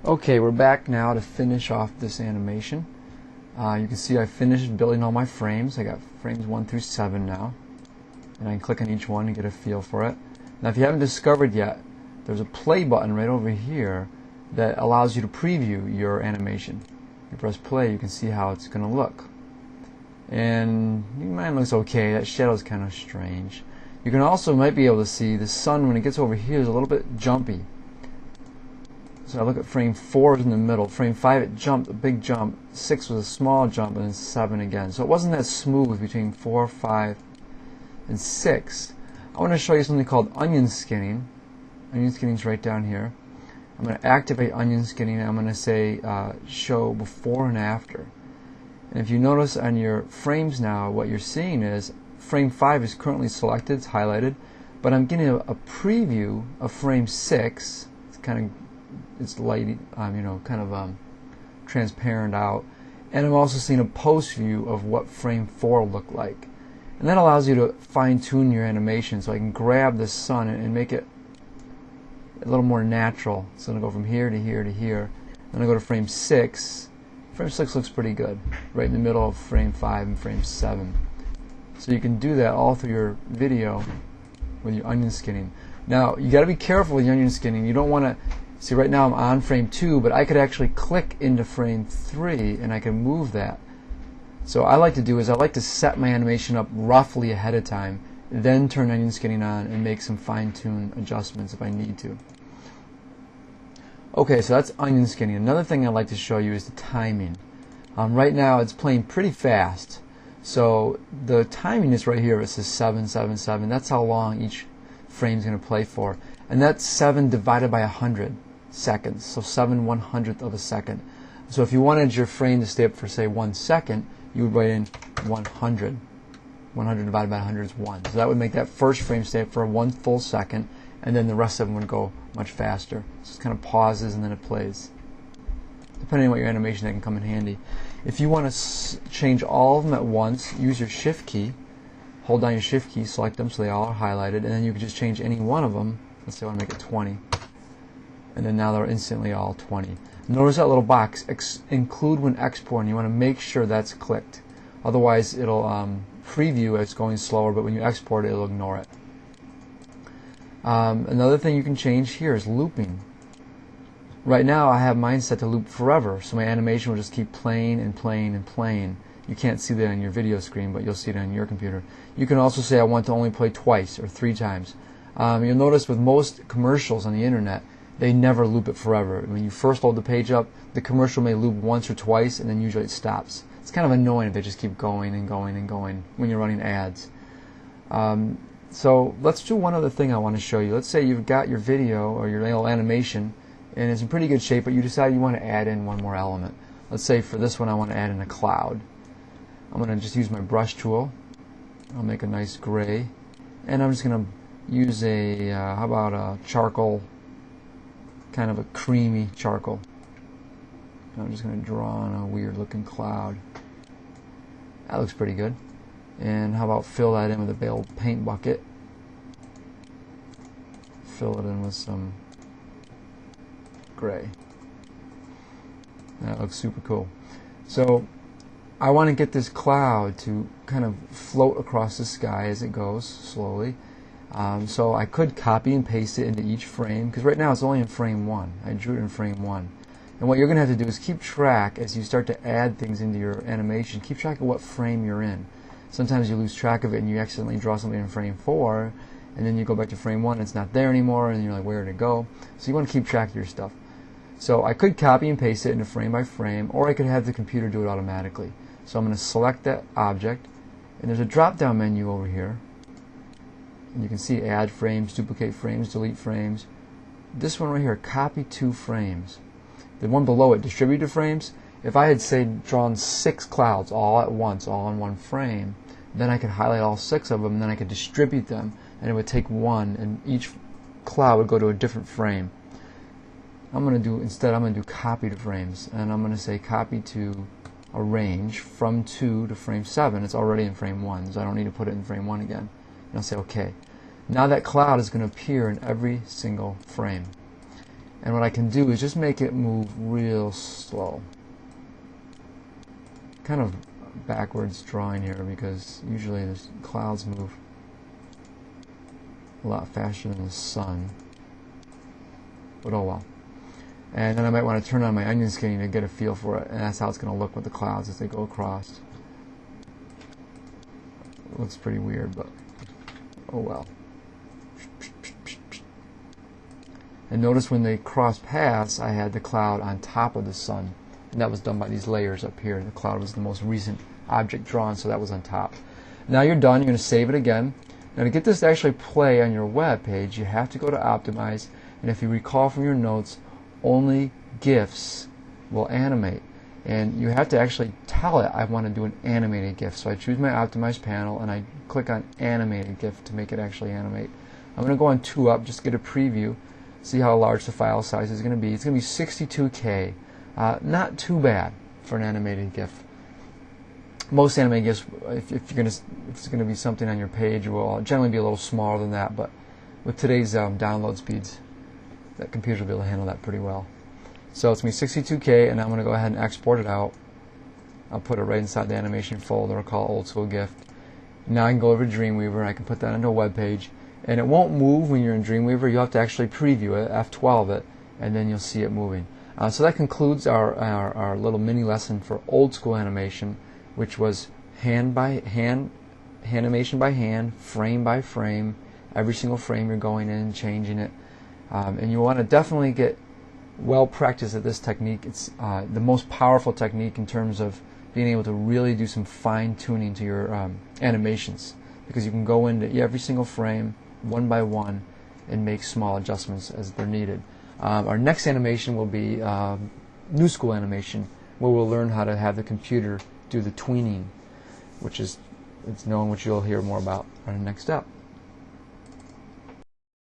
Okay, we're back now to finish off this animation. You can see I finished building all my frames. I got frames 1 through 7 now. And I can click on each one and get a feel for it. Now if you haven't discovered yet, there's a play button right over here that allows you to preview your animation. You press play, you can see how it's going to look. And mine looks okay. That shadow's kind of strange. You can also might be able to see the sun when it gets over here is a little bit jumpy. So I look at frame 4 is in the middle. Frame 5 it jumped, a big jump. 6 was a small jump, and then 7 again. So it wasn't that smooth between 4, 5, and 6. I want to show you something called onion skinning. Onion skinning is right down here. I'm going to activate onion skinning, and I'm going to say show before and after. And if you notice on your frames now, what you're seeing is frame 5 is currently selected, it's highlighted, but I'm getting a preview of frame 6. It's light, transparent out, and I'm also seeing a post view of what frame 4 looked like. And that allows you to fine-tune your animation, so I can grab the sun and make it a little more natural. So I'm going to go from here to here to here. Then I go to frame 6. Frame 6 looks pretty good, right in the middle of frame 5 and frame 7. So you can do that all through your video with your onion skinning. Now you got to be careful with your onion skinning. You don't want to see, right now I'm on frame 2, but I could actually click into frame 3 and I can move that. So what I like to do is I like to set my animation up roughly ahead of time, then turn onion skinning on and make some fine-tune adjustments if I need to. Okay, so that's onion skinning. Another thing I'd like to show you is the timing. Right now it's playing pretty fast. So the timing is right here. It says 7, 7, 7. That's how long each frame is going to play for. And that's 7 divided by 100 seconds. So 7/100th of a second. So if you wanted your frame to stay up for, say, 1 second, you would write in 100. 100 divided by 100 is 1. So that would make that first frame stay up for 1 full second, and then the rest of them would go much faster. So it kind of pauses and then it plays. Depending on what your animation, that can come in handy. If you want to change all of them at once, use your shift key. Hold down your shift key, select them so they all are highlighted, and then you can just change any one of them. Let's say I want to make it 20. And then now they're instantly all 20. Notice that little box, include when exporting. You want to make sure that's clicked. Otherwise it'll preview as going slower, but when you export it, it'll ignore it. Another thing you can change here is looping. Right now I have mine set to loop forever, so my animation will just keep playing and playing and playing. You can't see that on your video screen, but you'll see it on your computer. You can also say I want to only play twice or 3 times. You'll notice with most commercials on the internet, they never loop it forever. When you first load the page up, the commercial may loop once or twice, and then usually it stops. It's kind of annoying if they just keep going and going and going when you're running ads. So let's do one other thing I want to show you. Let's say you've got your video or your little animation, and it's in pretty good shape, but you decide you want to add in one more element. Let's say for this one I want to add in a cloud. I'm going to just use my brush tool. I'll make a nice gray, and I'm just going to use a how about a charcoal, kind of a creamy charcoal. I'm just going to draw on a weird looking cloud. That looks pretty good. And how about fill that in with a big old paint bucket. Fill it in with some gray. That looks super cool. So I want to get this cloud to kind of float across the sky as it goes slowly. So I could copy and paste it into each frame, because right now it's only in frame 1. I drew it in frame 1. And what you're going to have to do is keep track as you start to add things into your animation. Keep track of what frame you're in. Sometimes you lose track of it and you accidentally draw something in frame 4, and then you go back to frame 1 and it's not there anymore, and you're like, where did it go? So you want to keep track of your stuff. So I could copy and paste it into frame by frame, or I could have the computer do it automatically. So I'm going to select that object, and there's a drop-down menu over here. And you can see add frames, duplicate frames, delete frames. This one right here, copy 2 frames. The one below it, distribute to frames. If I had, say, drawn 6 clouds all at once, all in one frame, then I could highlight all 6 of them, and then I could distribute them, and it would take one, and each cloud would go to a different frame. Instead I'm going to do copy to frames, and I'm going to say copy to a range from 2 to frame 7. It's already in frame 1, so I don't need to put it in frame 1 again. And I'll say OK. Now that cloud is going to appear in every single frame. And what I can do is just make it move real slow. Kind of backwards drawing here because usually the clouds move a lot faster than the sun. But oh well. And then I might want to turn on my onion skinning to get a feel for it, and that's how it's going to look with the clouds as they go across. It looks pretty weird, but oh well. And notice when they cross paths, I had the cloud on top of the sun, and that was done by these layers up here. The cloud was the most recent object drawn, so that was on top. Now you're done. You're going to save it again. Now to get this to actually play on your web page, you have to go to Optimize, and if you recall from your notes, only GIFs will animate. And you have to actually tell it I want to do an animated GIF. So I choose my Optimize panel and I click on Animated GIF to make it actually animate. I'm going to go on 2UP just to get a preview, see how large the file size is going to be. It's going to be 62K. Not too bad for an animated GIF. Most animated GIFs, if it's going to be something on your page, will generally be a little smaller than that. But with today's download speeds, that computer will be able to handle that pretty well. So it's going to be 62K, and I'm going to go ahead and export it out. I'll put it right inside the animation folder. I'll call it Old School GIF. Now I can go over to Dreamweaver, and I can put that into a web page. And it won't move when you're in Dreamweaver. You'll have to actually preview it, F12 it, and then you'll see it moving. So that concludes our little mini lesson for old school animation, which was hand by hand, animation by hand, frame by frame. Every single frame you're going in and changing it. And you want to definitely get well practiced at this technique. It's the most powerful technique in terms of being able to really do some fine tuning to your animations, because you can go into every single frame one by one and make small adjustments as they're needed. Our next animation will be new school animation, where we'll learn how to have the computer do the tweening, which is it's known, which you'll hear more about on the next step.